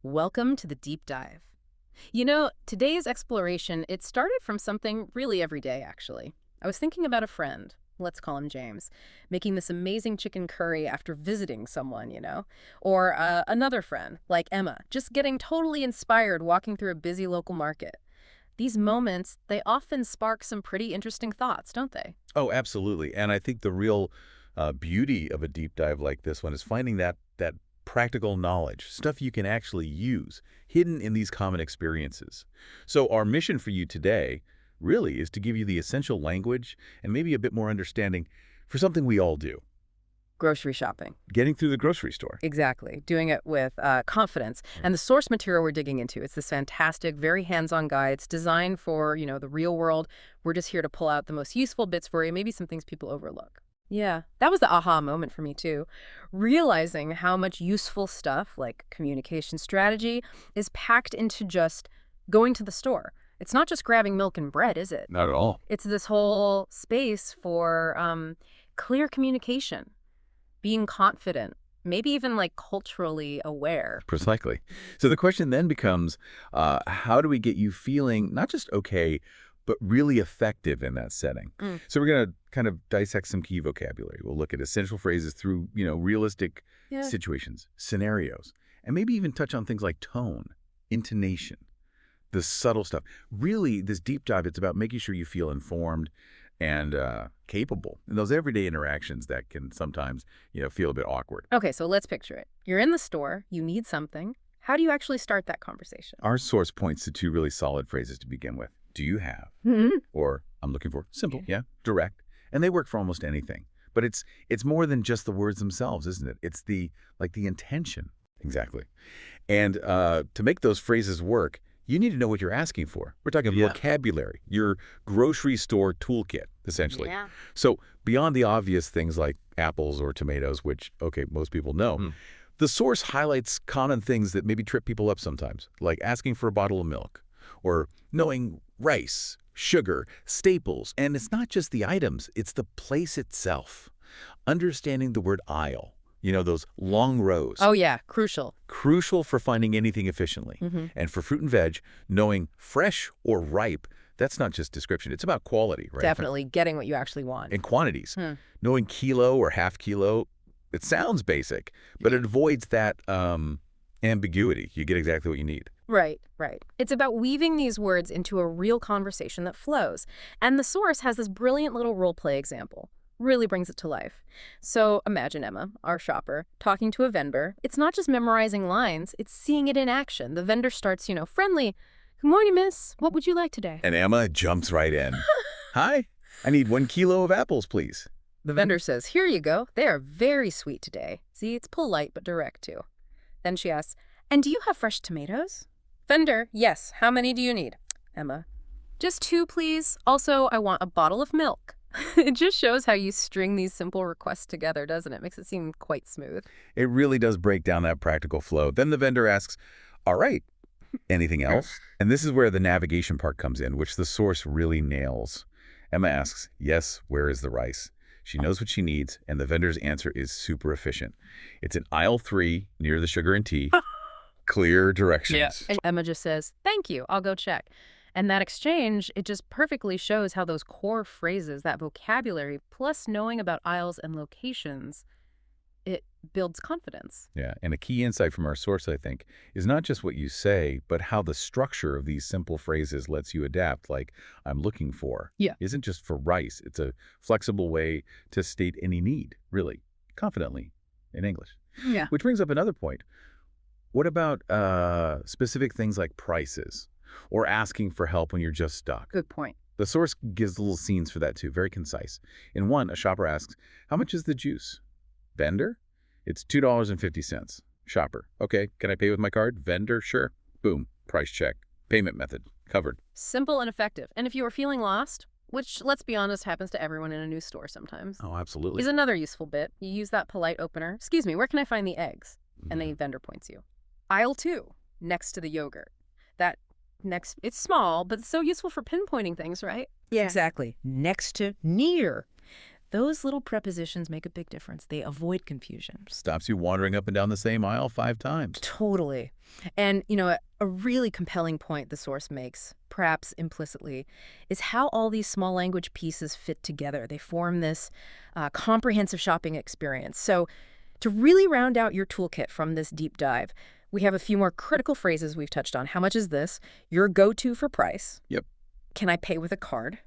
Welcome to the deep dive. Today's exploration, it started from something really everyday, actually. I was thinking about a friend, let's call him James, making this amazing chicken curry after visiting someone. Or another friend, like Emma, just getting totally inspired walking through a busy local market. These moments, they often spark some pretty interesting thoughts, don't they? Oh, absolutely. And I think the real beauty of a deep dive like this one is finding that practical knowledge, stuff you can actually use, hidden in these common experiences. So our mission for you today really is to give you the essential language and maybe a bit more understanding for something we all do, Grocery shopping. getting through the grocery store. Exactly. Doing it with confidence. And the source material we're digging into, it's this fantastic, very hands-on guide. It's designed for, the real world. We're just here to pull out the most useful bits for you, maybe some things people overlook. Yeah, that was the aha moment for me, too. Realizing how much useful stuff, like communication strategy, is packed into just going to the store. It's not just grabbing milk and bread, is it? Not at all. It's this whole space for clear communication, being confident, maybe even like culturally aware. Precisely. So the question then becomes, how do we get you feeling not just okay, but really effective in that setting? Mm. So we're going to kind of dissect some key vocabulary. We'll look at essential phrases through, realistic Yeah. situations, scenarios, and maybe even touch on things like tone, intonation, the subtle stuff. Really, this deep dive, it's about making sure you feel informed and capable in those everyday interactions that can sometimes, feel a bit awkward. Okay, so let's picture it. You're in the store, you need something. How do you actually start that conversation? Our source points to two really solid phrases to begin with. Do you have? Mhm. Or I'm looking for. Simple, yeah, direct. And they work for almost anything. But it's more than just the words themselves, isn't it? It's the intention. Exactly. And to make those phrases work, you need to know what you're asking for. We're talking Yeah. vocabulary, your grocery store toolkit, essentially. Yeah. So beyond the obvious things like apples or tomatoes, which, okay, most people know, Mm. the source highlights common things that maybe trip people up sometimes, like asking for a bottle of milk or knowing rice, sugar, staples. And it's not just the items, it's the place itself. Understanding the word aisle, those long rows. Oh, yeah, crucial. Crucial for finding anything efficiently. Mhm. And for fruit and veg, knowing fresh or ripe, that's not just description, it's about quality, right? Definitely getting what you actually want. And quantities. Hmm. Knowing kilo or half kilo, it sounds basic, but it avoids that ambiguity. You get exactly what you need. Right, right. It's about weaving these words into a real conversation that flows. And the source has this brilliant little role play example. Really brings it to life. So imagine Emma, our shopper, talking to a vendor. It's not just memorizing lines, it's seeing it in action. The vendor starts, friendly. Good morning, miss. What would you like today? And Emma jumps right in. Hi, I need 1 kilo of apples, please. The vendor says, here you go. They are very sweet today. See, it's polite but direct, too. Then she asks, and do you have fresh tomatoes? Vendor, yes. How many do you need? Emma, just 2, please. Also, I want a bottle of milk. It just shows how you string these simple requests together, doesn't it? Makes it seem quite smooth. It really does break down that practical flow. Then the vendor asks, all right, anything else? And this is where the navigation part comes in, which the source really nails. Emma asks, yes, where is the rice? She knows what she needs, and the vendor's answer is super efficient. It's in aisle 3, near the sugar and tea. Clear directions. And Emma just says, thank you, I'll go check. And that exchange, it just perfectly shows how those core phrases, that vocabulary, plus knowing about aisles and locations, it builds confidence. Yeah, and a key insight from our source, I think, is not just what you say, but how the structure of these simple phrases lets you adapt, like, I'm looking for. Yeah. Isn't just for rice. It's a flexible way to state any need, really, confidently, in English. Yeah. Which brings up another point. What about specific things like prices or asking for help when you're just stuck? Good point. The source gives little scenes for that, too, very concise. In one, a shopper asks, how much is the juice? Vendor? It's $2.50. Shopper. Okay, can I pay with my card? Vendor? Sure. Boom. Price check. Payment method. Covered. Simple and effective. And if you are feeling lost, which, let's be honest, happens to everyone in a new store sometimes, Oh, absolutely. is another useful bit. You use that polite opener. Excuse me, where can I find the eggs? And the vendor points you. Aisle 2, next to the yogurt. It's small, but it's so useful for pinpointing things, right? Yeah. Exactly. Next to near. Those little prepositions make a big difference. They avoid confusion. Stops you wandering up and down the same aisle 5 times. Totally. And, a really compelling point the source makes, perhaps implicitly, is how all these small language pieces fit together. They form this comprehensive shopping experience. So to really round out your toolkit from this deep dive, we have a few more critical phrases we've touched on. How much is this? Your go-to for price. Yep. Can I pay with a card?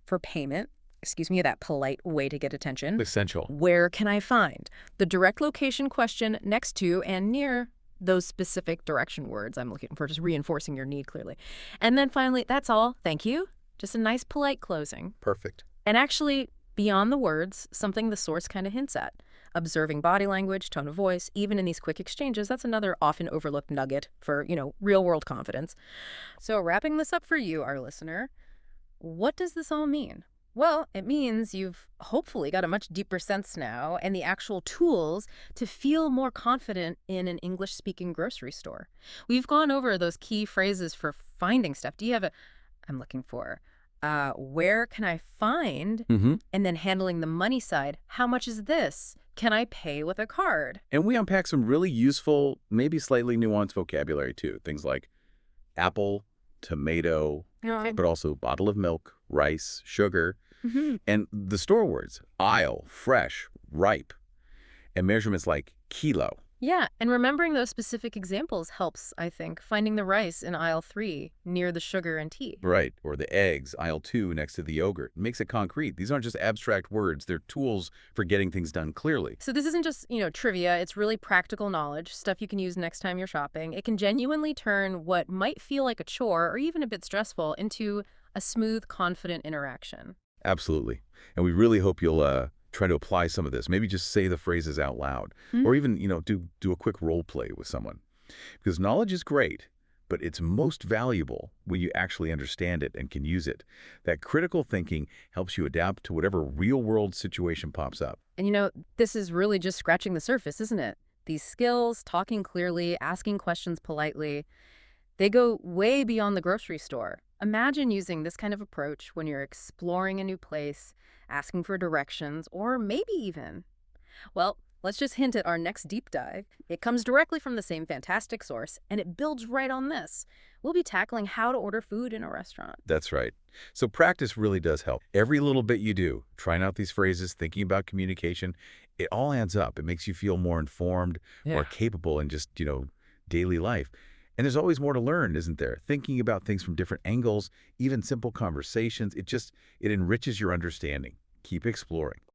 For payment. Excuse me, that polite way to get attention. Essential. Where can I find? The direct location question next to and near those specific direction words I'm looking for, just reinforcing your need clearly. And then finally, that's all. Thank you. Just a nice, polite closing. Perfect. And actually, beyond the words, something the source kind of hints at. Observing body language, tone of voice, even in these quick exchanges, that's another often overlooked nugget for, real-world confidence. So wrapping this up for you, our listener, what does this all mean? Well, it means you've hopefully got a much deeper sense now and the actual tools to feel more confident in an English-speaking grocery store. We've gone over those key phrases for finding stuff. Do you have I'm looking for, where can I find? Mm-hmm. And then handling the money side, how much is this? Can I pay with a card? And we unpack some really useful, maybe slightly nuanced vocabulary too. Things like apple, tomato, Yeah. but also bottle of milk, rice, sugar, and the store words, aisle, fresh, ripe, and measurements like kilo. Yeah, and remembering those specific examples helps, I think, finding the rice in aisle 3 near the sugar and tea. Right, or the eggs, aisle 2 next to the yogurt. It makes it concrete. These aren't just abstract words. They're tools for getting things done clearly. So this isn't just, trivia. It's really practical knowledge, stuff you can use next time you're shopping. It can genuinely turn what might feel like a chore or even a bit stressful into a smooth, confident interaction. Absolutely. And we really hope you'll try to apply some of this. Maybe just say the phrases out loud, or even, do a quick role play with someone. Because knowledge is great, but it's most valuable when you actually understand it and can use it. That critical thinking helps you adapt to whatever real-world situation pops up. And this is really just scratching the surface, isn't it? These skills, talking clearly, asking questions politely, they go way beyond the grocery store. Imagine using this kind of approach when you're exploring a new place, asking for directions, or maybe even, well, let's just hint at our next deep dive. It comes directly from the same fantastic source, and it builds right on this. We'll be tackling how to order food in a restaurant. That's right. So practice really does help. Every little bit you do, trying out these phrases, thinking about communication, it all adds up. It makes you feel more informed, more capable in just, daily life. And there's always more to learn, isn't there? Thinking about things from different angles, even simple conversations, it enriches your understanding. Keep exploring.